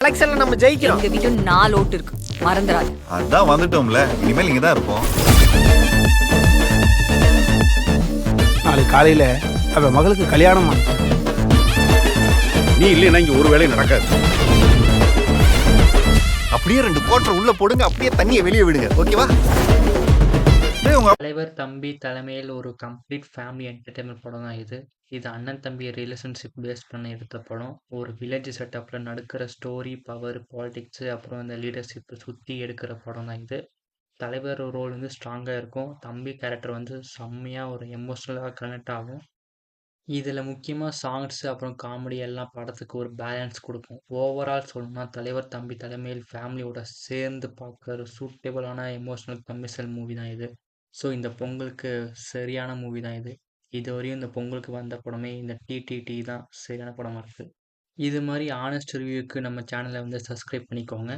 எலெக்ஷன்ல நம்ம ஜெயிக்கிறோம். எங்க வீட்டு 4 ஓட்டு இருக்கு, மறந்துடாது. அதான் வந்துட்டோம்ல, இனிமேல் இங்க தான் இருப்போம். நாளைக்கு காலையில அவ மகளுக்கு கல்யாணமா. நீ இல்லைன்னா இங்க ஒரு வேலையும் நடக்காது. அப்படியே 2 கோட்டரை உள்ள போடுங்க, அப்படியே தண்ணியை வெளியே விடுங்க, ஓகேவா? உங்க தலைவர் தம்பி தலைமையில் ஒரு கம்ப்ளீட் ஃபேமிலி என்டர்டைன்மெண்ட் படம் தான் இது. இது அண்ணன் தம்பி ரிலேஷன்ஷிப் பேஸ் பண்ணி எடுத்த படம். ஒரு வில்லேஜ் செட்டப்பில் நடக்கிற ஸ்டோரி, பவர், பாலிடிக்ஸு, அப்புறம் இந்த லீடர்ஷிப்பை சுற்றி எடுக்கிற படம் தான் இது. தலைவர் ரோல் வந்து ஸ்ட்ராங்காக இருக்கும். தம்பி கேரக்டர் வந்து செம்மையாக ஒரு எமோஷ்னலாக கனெக்ட் ஆகும். இதில் முக்கியமாக சாங்ஸு அப்புறம் காமெடி எல்லாம் படத்துக்கு ஒரு பேலன்ஸ் கொடுக்கும். ஓவரால் சொல்லணும்னா தலைவர் தம்பி தலைமையில் ஃபேமிலியோட சேர்ந்து பார்க்குற சூட்டபிளான எமோஷ்னல் கமர்ஷியல் மூவி தான் இது. ஸோ இந்த பொங்கலுக்கு சரியான மூவி தான் இது. இதுவரையும் இந்த பொங்கலுக்கு வந்த படமே இந்த டிடிடி தான் சரியான படமாக இருக்குது. இது மாதிரி ஆனஸ்ட் ரிவ்யூக்கு நம்ம சேனலை வந்து சப்ஸ்கிரைப் பண்ணிக்கோங்க.